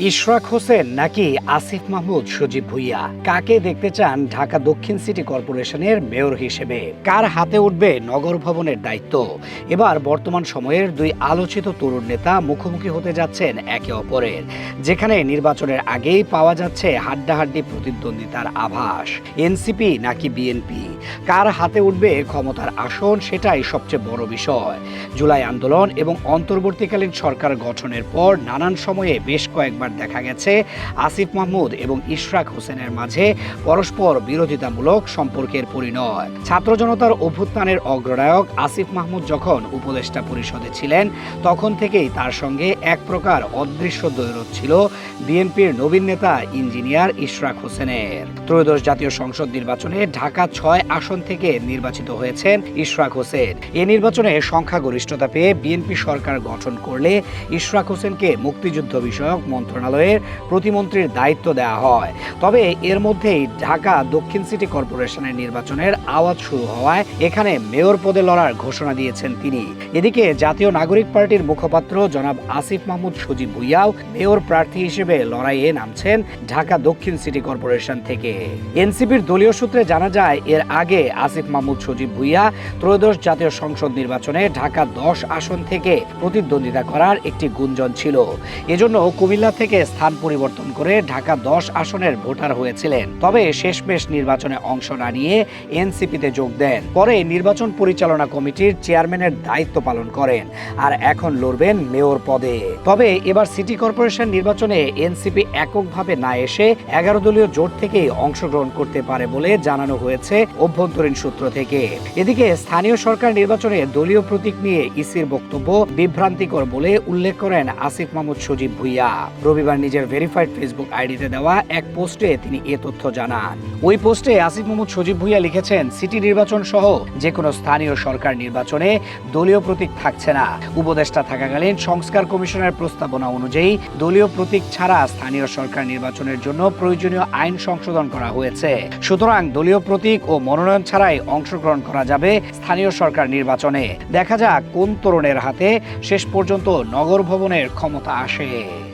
ইশরাক হোসেন নাকি আসিফ মাহমুদ সজীব ভুইয়া, কাকে দেখতে চান ঢাকা দক্ষিণ সিটি কর্পোরেশনের মেয়র হিসেবে? কার হাতে উঠবে নগর ভবনের দায়িত্ব? এবার বর্তমান সময়ের দুই আলোচিত তরুণ নেতা মুখোমুখি হতে যাচ্ছেন একে অপরের, যেখানে নির্বাচনের আগেই পাওয়া যাচ্ছে হাড্ডাহাড্ডি প্রতিদ্বন্দ্বিতার আভাস। এনসিপি নাকি বিএনপি, কার হাতে উঠবে ক্ষমতার আসন, সেটাই সবচেয়ে বড় বিষয়। জুলাই আন্দোলন এবং অন্তর্বর্তীকালীন সরকার গঠনের পর নানান সময়ে বেশ কয়েকবার দেখা গেছে আসিফ মাহমুদ এবং ইশরাক হোসেনের মাঝে পরস্পর বিরোধিতামূলক সম্পর্কের পরিণয়। ছাত্র জনতার অভ্যুত্থানের অগ্রনায়ক আসিফ মাহমুদ যখন উপদেষ্টা পরিষদে ছিলেন, তখন থেকেই তার সঙ্গে এক প্রকার অদৃশ্য দ্বৈরথ ছিল বিএনপির নবীন নেতা ইঞ্জিনিয়ার ইশরাক হোসেনের। ত্রয়োদশ জাতীয় সংসদ নির্বাচনে ঢাকা ৬ আসন থেকে নির্বাচিত হয়েছেন ইশরাক হোসেন। এ নির্বাচনে সংখ্যাগরিষ্ঠতা পেয়ে বিএনপি সরকার গঠন করলে ইশরাক হোসেনকে মুক্তিযুদ্ধ বিষয়ক মন্ত্রণালয়ের প্রতিমন্ত্রীর দায়িত্ব দেওয়া হয়। তবে এর মধ্যেই ঢাকা দক্ষিণ সিটি কর্পোরেশনের নির্বাচনের আওয়াজ শুরু হওয়ায় এখানে মেয়র পদে লড়ার ঘোষণা দিয়েছেন তিনি। এদিকে জাতীয় নাগরিক পার্টির মুখপাত্র জনাব আসিফ মাহমুদ সজীব ভুইয়াও মেয়র প্রার্থী হিসেবে লড়াইয়ে নামছেন ঢাকা দক্ষিণ সিটি কর্পোরেশন থেকে। এনসিপির দলীয় সূত্রে জানা যায়, এর আগে আসিফ মাহমুদ সজীব ভুইয়া ত্রয়োদশ জাতীয় সংসদ নির্বাচনে ঢাকা ১০ আসন থেকে প্রতিদ্বন্দ্বিতা করার একটি গুঞ্জন ছিল। এজন্য কুমিল্লা থেকে স্থান পরিবর্তন করে ঢাকা ১০ আসনের ভোটার হয়েছিলেন। তবে শেষমেশ নির্বাচনে অংশ না নিয়ে এনসিপিতে যোগ দেন। পরে নির্বাচন পরিচালনা কমিটির চেয়ারম্যানের দায়িত্ব পালন করেন, আর এখন লড়বেন মেয়র পদে। তবে এবার সিটি কর্পোরেশন নির্বাচনে এনসিপি এককভাবে না এসে ১১ দলীয় জোট থেকেই অংশগ্রহণ করতে পারে বলে জানানো হয়েছে অভ্যন্তরীণ সূত্র থেকে। এদিকে স্থানীয় সরকার নির্বাচনে দলীয় প্রতীক নিয়ে ইসির বক্তব্য বিভ্রান্তিকর বলে উল্লেখ করেন আসিফ মাহমুদ সজীব ভুইয়া। রবিবার নিজের ভেরিফাইড ফেসবুক আইডিতে দেওয়া এক পোস্টে তিনি এ তথ্য জানান। ওই পোস্টে আসিফ মাহমুদ সজীব ভুইয়া লিখেছেন, সিটি নির্বাচন সহ যে কোনো স্থানীয় সরকার নির্বাচনে দলীয় প্রতীক থাকছে না। উপদেষ্টা থাকাকালীন সংস্কার কমিশনের প্রস্তাবনা অনুযায়ী দলীয় প্রতীক ছাড়া স্থানীয় সরকার নির্বাচনের জন্য প্রয়োজনীয় আইন সংশোধন করা হয়েছে। সুতরাং দলীয় প্রতীক ও মনোনয়ন ছাড়াই অংশগ্রহণ করা যাবে স্থানীয় সরকার নির্বাচনে। দেখা যাক কোন তরুণের হাতে শেষ পর্যন্ত নগর ভবনের ক্ষমতা আসে।